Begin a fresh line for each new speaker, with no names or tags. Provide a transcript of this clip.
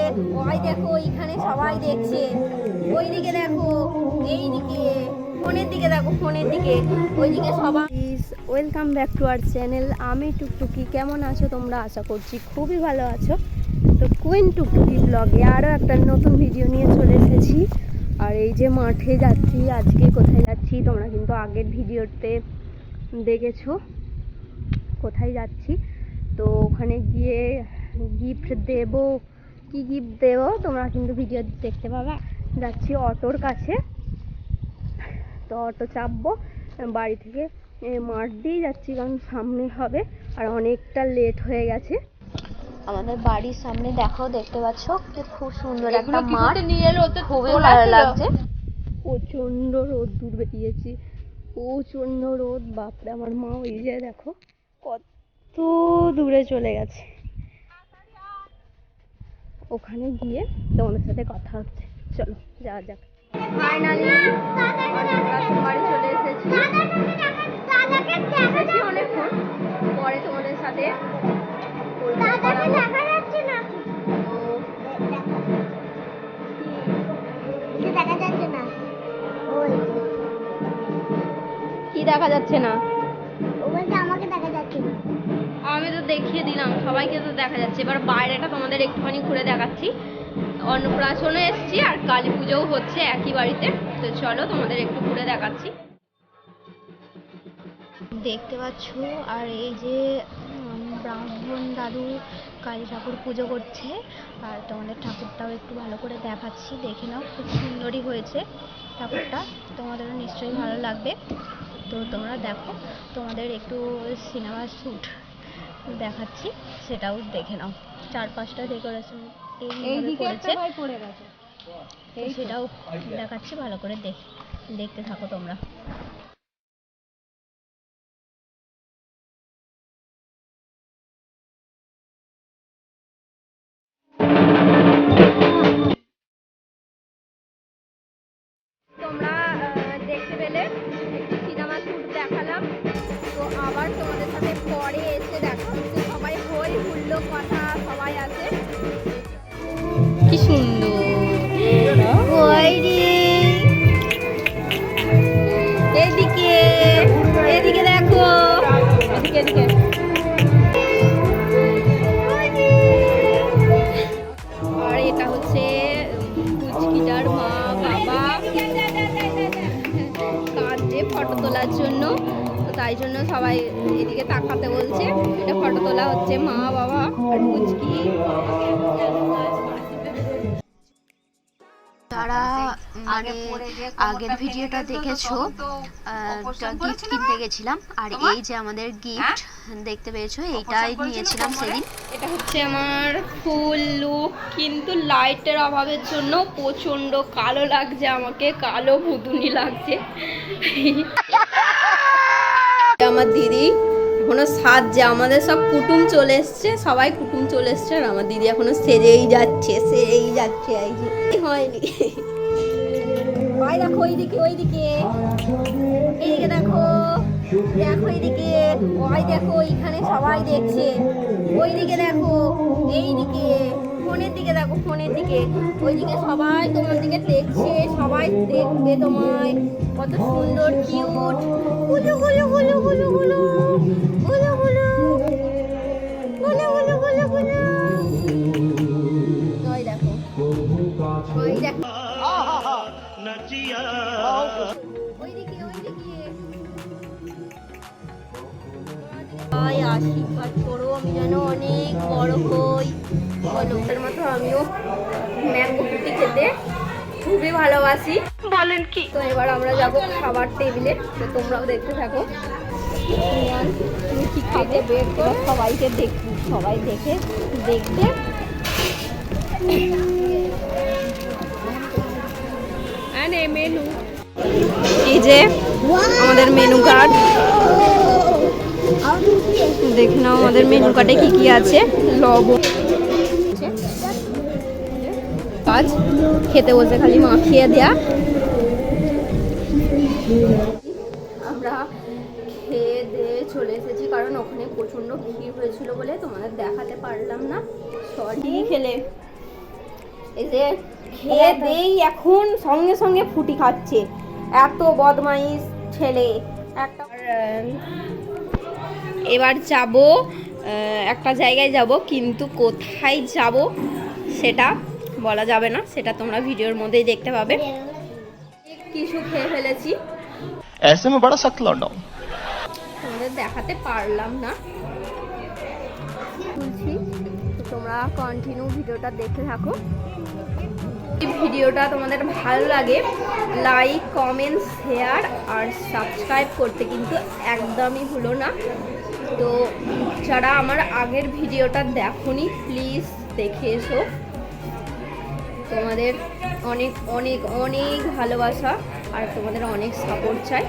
ওই দেখো এখানে সবাই দেখছে, ওইদিকে দেখো, এইদিকে ফোনের দিকে দেখো, ফোনের দিকে, ওইদিকে সবাই। Welcome back to our channel. আমি টুকটুকি। কেমন আছো তোমরা? আশা করছি খুবই ভালো আছো। তো কুইন টুকটুকি ব্লগে আরও একটা নতুন ভিডিও নিয়ে চলে এসেছি। আর এই যে মাঠে যাচ্ছি, আজকে কোথায় যাচ্ছি তোমরা কিন্তু আগের ভিডিওতে দেখেছো কোথায় যাচ্ছি। তো ওখানে গিয়ে গিফট দেব, কি গিফট দেব তোমরা কিন্তু ভিডিও দেখতে পাবে। যাচ্ছি অটোর কাছে, তো অটো চাপবো, বাড়ি থেকে মাঠ দিয়ে যাচ্ছি কারণ সামনে হবে আর অনেকটা লেট হয়ে গেছে। আমাদের বাড়ির সামনে দেখো, দেখতে পাচ্ছ খুব সুন্দর একটা মাঠ, খুবই ভালো লাগছে। প্রচন্ড রোদ দূর বেরিয়েছি, প্রচন্ড রোদ, বাপরে। আমার মা ওই যে দেখো কত দূরে চলে গেছে, ওখানে গিয়ে তোমাদের সাথে কথা হচ্ছে। চলো যাওয়া যাক। ফাইনালি বাড়ি চলে এসেছি, অনেকক্ষণ পরে তোমাদের সাথে কি দেখা যাচ্ছে না? আমাকে দেখা যাচ্ছে না, আমি তো দেখিয়ে দিলাম, সবাইকে তো দেখা যাচ্ছে। এবার বাইরেটা তোমাদের একটুখানি ঘুরে দেখাচ্ছি। অন্নপ্রাশনে এসেছি আর কালী পুজোও হচ্ছে একই বাড়িতে, তো চলো তোমাদের একটু ঘুরে দেখাচ্ছি। দেখতে পাচ্ছ, আর এই যে ব্রাহ্মণ দাদু কালী ঠাকুর পুজো করছে, আর তোমাদের ঠাকুরটাও একটু ভালো করে দেখাচ্ছি, দেখে নাও। খুব সুন্দরই হয়েছে ঠাকুরটা, তোমাদেরও নিশ্চয়ই ভালো লাগবে। তো তোমরা দেখো, তোমাদের একটু সিনেমা শ্যুট দেখাচ্ছি, সেটাও দেখে নাও। চারপাশটা ডেকোরেশন এইভাবে করেছে, সেটাও দেখাচ্ছি, ভালো করে দেখতে থাকো তোমরা। তোমরা দেখতে পেলে একটু সিনেমা শ্যুট দেখালাম, তো আবার তোমাদের সাথে পরে এসে দেখা হচ্ছে। সবাই হই হুল্লো কথা, সবাই আছে। কি সুন্দর এদিকে, এদিকে দেখো, এদিকে এদিকে। আর এটা হচ্ছে পুচকিটার মা বাবা কাঁদছে ফটো তোলার জন্য, তো তাই জন্য সবাই এদিকে তাকাতে বলছে। এটা ফটো তোলা হচ্ছে, মা বাবা আর পুচকি। যারা আগের ভিডিওটা দেখেছো, গিফট কিনতে গেছিলাম, আর এই যে আমাদের গিফট দেখতে পেয়েছো, এইটাই নিয়েছিলাম সেদিন। এটা হচ্ছে আমার ফুল লুক, কিন্তু লাইটের অভাবের জন্য প্রচন্ড কালো লাগছে, আমাকে কালো ভুতুনি লাগছে। আমার দিদি এখনো সাজছে, আমাদের সব কুটুম চলে এসছে, সবাই কুটুম চলে এসছে, আর আমার দিদি এখনো সেজেই যাচ্ছে, এই যে হয়নি। ভাই দেখো ওইদিকে, ওইদিকে, এইদিকে দেখো, দেখো এইদিকে, ওই দেখো এখানে সবাই দেখছে, ওইদিকে দেখো, এইদিকে ফোনের দিকে দেখো, ফোনের দিকে, ওইদিকে সবাই তোমার দিকে দেখছে, সবাই দেখবে তোমায়। কত সুন্দর কিউট, গুলু গুলু গুলু গুলু গুলু গুলু গুলু গুলু গুলু গুলু গুলু। ওই দেখো, ওই দেখো, ওইদিকে, ওইদিকে। ভাই আশীর্বাদ করো, আমি যেন অনেক বড় হই। বলোর মতো আমিও ম্যাঙ্গো ফুটি খেতে খুবই ভালোবাসি। বলেন কি? তো এবার আমরা যাবো খাবার টেবিলে, তো তোমরাও দেখতে থাকো। তুমি কি খাবে বের করো, সবাইকে দেখবি, সবাই দেখে দেখবে। মেনু, এই যে আমাদের মেনু কার্ড, দেখে নাও আমাদের মেনু কার্ডে কি কি আছে। লবণ, কাজ খেতে বসে খালি মাখিয়ে দেয়া। আমরা খেয়ে দিয়ে চলে এসেছি, কারণ ওখানে প্রচন্ড ভিড় হয়েছিল বলে তোমাদের দেখাতে পারলাম না। সরি খেলে এই যে খেয়ে দেই এখন সঙ্গে সঙ্গে ফুটি খাচ্ছে, এত বদমাইশ ছেলে একটা। এবার যাব একটা জায়গায় যাব, কিন্তু কোথায় যাব সেটা বলা যাবে না, সেটা তোমরা ভিডিওর মধ্যেই দেখতে পাবে। কিছু খেয়ে ফেলেছি,
ऐसे में बड़ा सख्त लौंडा हूं।
তোমাদের দেখাতে পারলাম না বলছি, তো তোমরা কন্টিনিউ ভিডিওটা দেখতে থাকো। এই ভিডিওটা তোমাদের ভালো লাগে লাইক কমেন্ট শেয়ার আর সাবস্ক্রাইব করতে কিন্তু একদমই ভুলো না। তো যারা আমার আগের ভিডিওটা দেখোনি প্লিজ দেখে এসো, তোমাদের অনেক অনেক অনেক ভালোবাসা আর তোমাদের অনেক সাপোর্ট চাই।